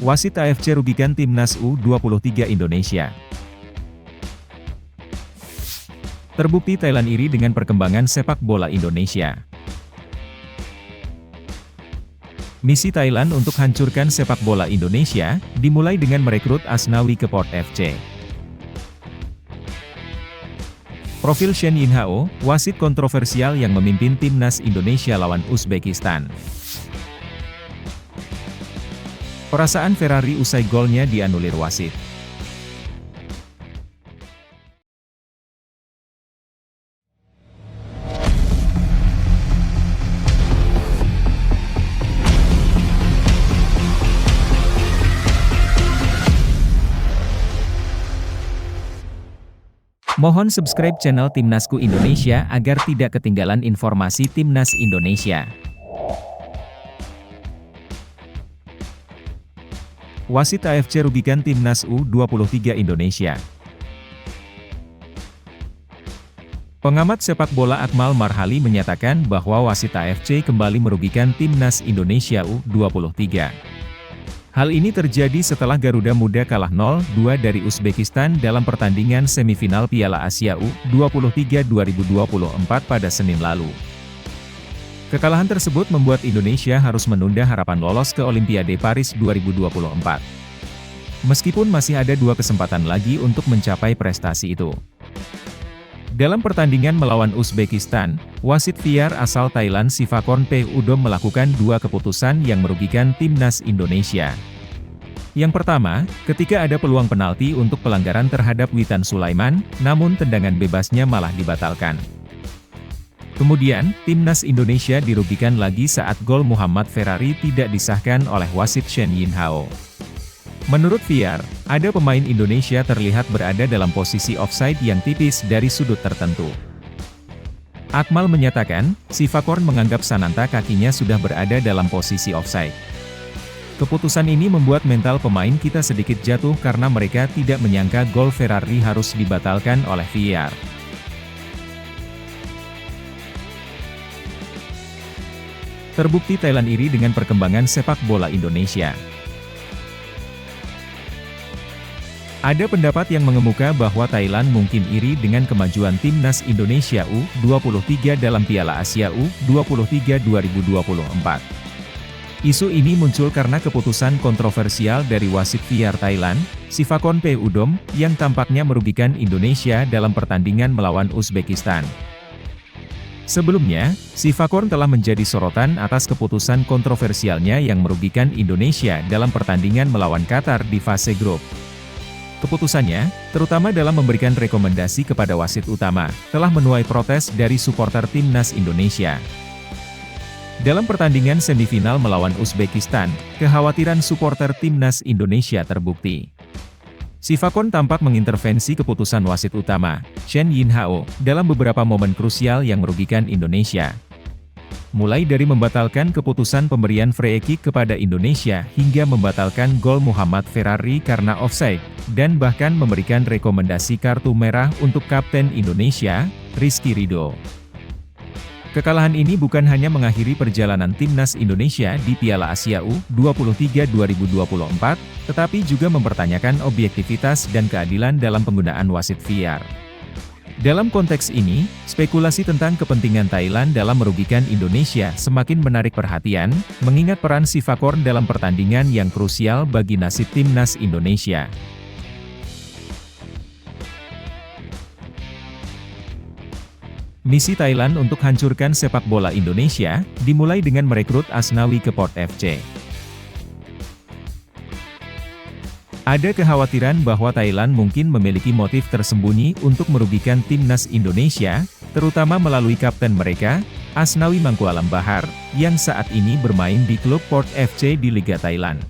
Wasit AFC rugikan Timnas U23 Indonesia. Terbukti Thailand iri dengan perkembangan sepak bola Indonesia. Misi Thailand untuk hancurkan sepak bola Indonesia, dimulai dengan merekrut Asnawi ke Port FC. Profil Shen Yinhao, wasit kontroversial yang memimpin Timnas Indonesia lawan Uzbekistan. Perasaan Ferrari usai golnya dianulir wasit. Mohon subscribe channel Timnasku Indonesia agar tidak ketinggalan informasi Timnas Indonesia. Wasit AFC rugikan Timnas U23 Indonesia. Pengamat sepak bola Akmal Marhali menyatakan bahwa wasit AFC kembali merugikan Timnas Indonesia U23. Hal ini terjadi setelah Garuda Muda kalah 0-2 dari Uzbekistan dalam pertandingan semifinal Piala Asia U23 2024 pada Senin lalu. Kekalahan tersebut membuat Indonesia harus menunda harapan lolos ke Olimpiade Paris 2024. Meskipun masih ada 2 kesempatan lagi untuk mencapai prestasi itu. Dalam pertandingan melawan Uzbekistan, wasit VAR asal Thailand Sivakorn P. Udom melakukan 2 keputusan yang merugikan Timnas Indonesia. Yang pertama, ketika ada peluang penalti untuk pelanggaran terhadap Witan Sulaiman, namun tendangan bebasnya malah dibatalkan. Kemudian, Timnas Indonesia dirugikan lagi saat gol Muhammad Ferrari tidak disahkan oleh wasit Shen Yinhao. Menurut VAR, ada pemain Indonesia terlihat berada dalam posisi offside yang tipis dari sudut tertentu. Akmal menyatakan, Sivakorn menganggap Sananta kakinya sudah berada dalam posisi offside. Keputusan ini membuat mental pemain kita sedikit jatuh karena mereka tidak menyangka gol Ferrari harus dibatalkan oleh VAR. Terbukti Thailand iri dengan perkembangan sepak bola Indonesia. Ada pendapat yang mengemuka bahwa Thailand mungkin iri dengan kemajuan Timnas Indonesia U23 dalam Piala Asia U23 2024. Isu ini muncul karena keputusan kontroversial dari wasit VAR Thailand, Sivakorn P. Udom, yang tampaknya merugikan Indonesia dalam pertandingan melawan Uzbekistan. Sebelumnya, Sivakorn telah menjadi sorotan atas keputusan kontroversialnya yang merugikan Indonesia dalam pertandingan melawan Qatar di fase grup. Keputusannya, terutama dalam memberikan rekomendasi kepada wasit utama, telah menuai protes dari supporter Timnas Indonesia. Dalam pertandingan semifinal melawan Uzbekistan, kekhawatiran supporter Timnas Indonesia terbukti. Sivakorn tampak mengintervensi keputusan wasit utama, Shen Yinhao, dalam beberapa momen krusial yang merugikan Indonesia. Mulai dari membatalkan keputusan pemberian free kick kepada Indonesia hingga membatalkan gol Muhammad Ferrari karena offside, dan bahkan memberikan rekomendasi kartu merah untuk Kapten Indonesia, Rizky Ridho. Kekalahan ini bukan hanya mengakhiri perjalanan Timnas Indonesia di Piala Asia U23 2024, tetapi juga mempertanyakan objektivitas dan keadilan dalam penggunaan wasit VAR. Dalam konteks ini, spekulasi tentang kepentingan Thailand dalam merugikan Indonesia semakin menarik perhatian, mengingat peran Sivakorn dalam pertandingan yang krusial bagi nasib Timnas Indonesia. Misi Thailand untuk hancurkan sepak bola Indonesia, dimulai dengan merekrut Asnawi ke Port FC. Ada kekhawatiran bahwa Thailand mungkin memiliki motif tersembunyi untuk merugikan Timnas Indonesia, terutama melalui kapten mereka, Asnawi Mangkualam Bahar, yang saat ini bermain di klub Port FC di Liga Thailand.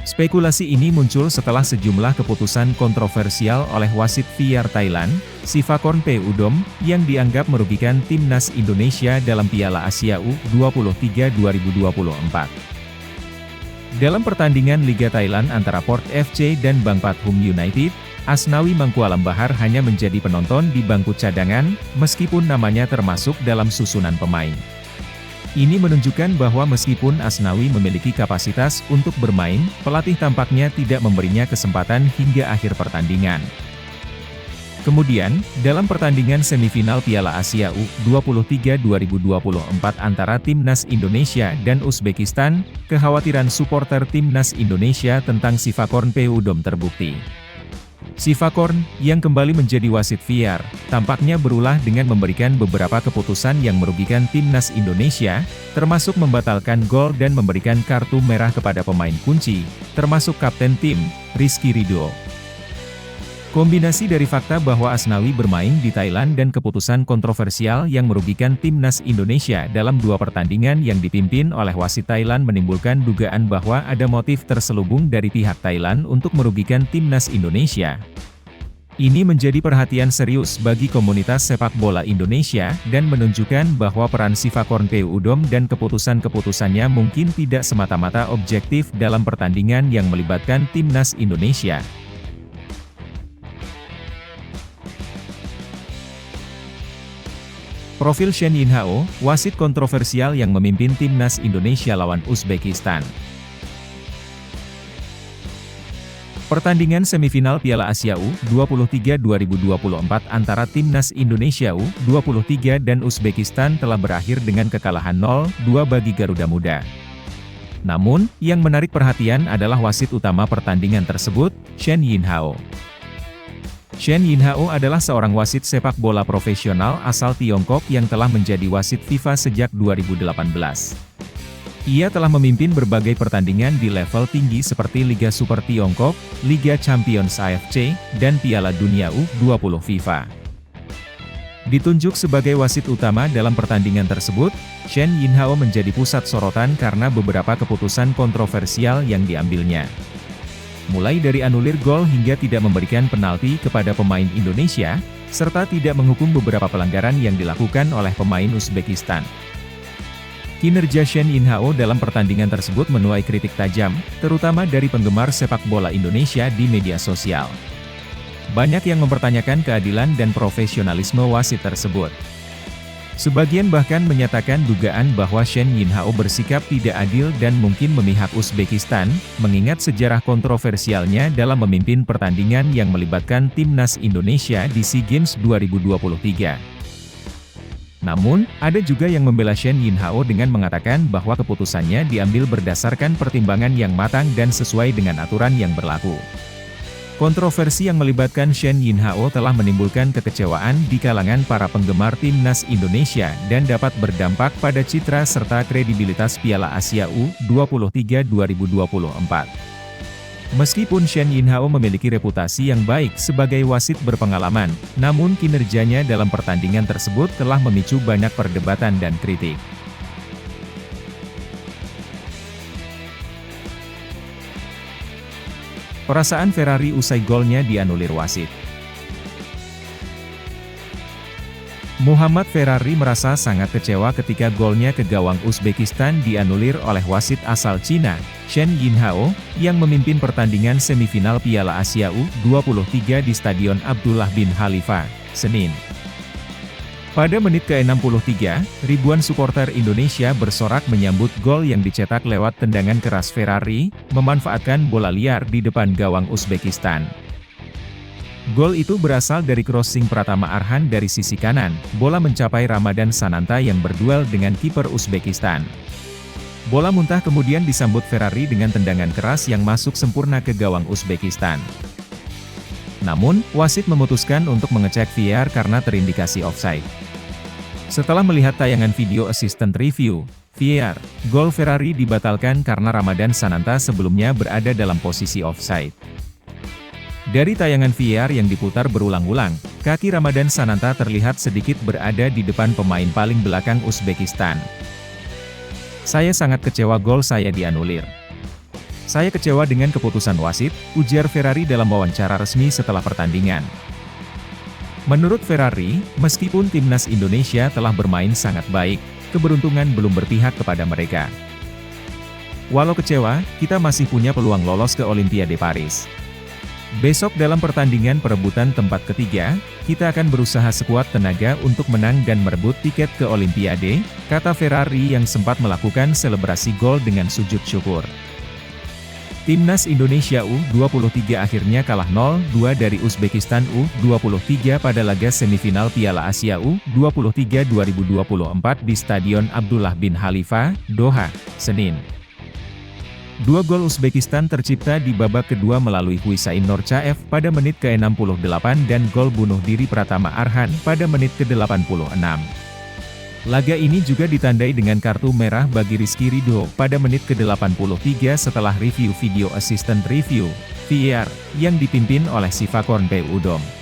Spekulasi ini muncul setelah sejumlah keputusan kontroversial oleh wasit VAR Thailand, Sivakorn P. Udom, yang dianggap merugikan Timnas Indonesia dalam Piala Asia U23 2024. Dalam pertandingan Liga Thailand antara Port FC dan Bang Pathum United, Asnawi Mangkualam Bahar hanya menjadi penonton di bangku cadangan, meskipun namanya termasuk dalam susunan pemain. Ini menunjukkan bahwa meskipun Asnawi memiliki kapasitas untuk bermain, pelatih tampaknya tidak memberinya kesempatan hingga akhir pertandingan. Kemudian, dalam pertandingan semifinal Piala Asia U23 2024 antara Timnas Indonesia dan Uzbekistan, kekhawatiran suporter Timnas Indonesia tentang Sivakorn Pudom terbukti. Sivakorn, yang kembali menjadi wasit VAR, tampaknya berulah dengan memberikan beberapa keputusan yang merugikan Timnas Indonesia, termasuk membatalkan gol dan memberikan kartu merah kepada pemain kunci, termasuk kapten tim, Rizky Ridho. Kombinasi dari fakta bahwa Asnawi bermain di Thailand dan keputusan kontroversial yang merugikan Timnas Indonesia dalam dua pertandingan yang dipimpin oleh wasit Thailand menimbulkan dugaan bahwa ada motif terselubung dari pihak Thailand untuk merugikan Timnas Indonesia. Ini menjadi perhatian serius bagi komunitas sepak bola Indonesia dan menunjukkan bahwa peran Sivakorn Pudom dan keputusan-keputusannya mungkin tidak semata-mata objektif dalam pertandingan yang melibatkan Timnas Indonesia. Profil Shen Yinhao, wasit kontroversial yang memimpin Timnas Indonesia lawan Uzbekistan. Pertandingan semifinal Piala Asia U23 2024 antara Timnas Indonesia U23 dan Uzbekistan telah berakhir dengan kekalahan 0-2 bagi Garuda Muda. Namun, yang menarik perhatian adalah wasit utama pertandingan tersebut, Shen Yinhao. Shen Yinhao adalah seorang wasit sepak bola profesional asal Tiongkok yang telah menjadi wasit FIFA sejak 2018. Ia telah memimpin berbagai pertandingan di level tinggi seperti Liga Super Tiongkok, Liga Champions AFC, dan Piala Dunia U20 FIFA. Ditunjuk sebagai wasit utama dalam pertandingan tersebut, Shen Yinhao menjadi pusat sorotan karena beberapa keputusan kontroversial yang diambilnya. Mulai dari anulir gol hingga tidak memberikan penalti kepada pemain Indonesia, serta tidak menghukum beberapa pelanggaran yang dilakukan oleh pemain Uzbekistan. Kinerja Shen Yinhao dalam pertandingan tersebut menuai kritik tajam, terutama dari penggemar sepak bola Indonesia di media sosial. Banyak yang mempertanyakan keadilan dan profesionalisme wasit tersebut. Sebagian bahkan menyatakan dugaan bahwa Shen Yinhao bersikap tidak adil dan mungkin memihak Uzbekistan, mengingat sejarah kontroversialnya dalam memimpin pertandingan yang melibatkan Timnas Indonesia di SEA Games 2023. Namun, ada juga yang membela Shen Yinhao dengan mengatakan bahwa keputusannya diambil berdasarkan pertimbangan yang matang dan sesuai dengan aturan yang berlaku. Kontroversi yang melibatkan Shen Yinhao telah menimbulkan kekecewaan di kalangan para penggemar Timnas Indonesia dan dapat berdampak pada citra serta kredibilitas Piala Asia U23 2024. Meskipun Shen Yinhao memiliki reputasi yang baik sebagai wasit berpengalaman, namun kinerjanya dalam pertandingan tersebut telah memicu banyak perdebatan dan kritik. Perasaan Ferrari usai golnya dianulir wasit. Muhammad Ferrari merasa sangat kecewa ketika golnya ke gawang Uzbekistan dianulir oleh wasit asal Cina, Shen Yinhao, yang memimpin pertandingan semifinal Piala Asia U23 di Stadion Abdullah bin Khalifa, Senin. Pada menit ke-63, ribuan supporter Indonesia bersorak menyambut gol yang dicetak lewat tendangan keras Ferrari, memanfaatkan bola liar di depan gawang Uzbekistan. Gol itu berasal dari crossing Pratama Arhan dari sisi kanan, bola mencapai Ramadan Sananta yang berduel dengan kiper Uzbekistan. Bola muntah kemudian disambut Ferrari dengan tendangan keras yang masuk sempurna ke gawang Uzbekistan. Namun, wasit memutuskan untuk mengecek VAR karena terindikasi offside. Setelah melihat tayangan video assistant review, VAR, gol Ferrari dibatalkan karena Ramadan Sananta sebelumnya berada dalam posisi offside. Dari tayangan VAR yang diputar berulang-ulang, kaki Ramadan Sananta terlihat sedikit berada di depan pemain paling belakang Uzbekistan. Saya sangat kecewa gol saya dianulir. Saya kecewa dengan keputusan wasit, ujar Ferrari dalam wawancara resmi setelah pertandingan. Menurut Ferrari, meskipun Timnas Indonesia telah bermain sangat baik, keberuntungan belum berpihak kepada mereka. Walau kecewa, kita masih punya peluang lolos ke Olimpiade Paris. Besok dalam pertandingan perebutan tempat ketiga, kita akan berusaha sekuat tenaga untuk menang dan merebut tiket ke Olimpiade, kata Ferrari yang sempat melakukan selebrasi gol dengan sujud syukur. Timnas Indonesia U23 akhirnya kalah 0-2 dari Uzbekistan U23 pada laga semifinal Piala Asia U23 2024 di Stadion Abdullah bin Khalifa, Doha, Senin. Dua gol Uzbekistan tercipta di babak kedua melalui Husain Nurchaev pada menit ke-68 dan gol bunuh diri Pratama Arhan pada menit ke-86. Laga ini juga ditandai dengan kartu merah bagi Rizky Ridho pada menit ke-83 setelah review video assistant review (VAR) yang dipimpin oleh Sivakorn Udom.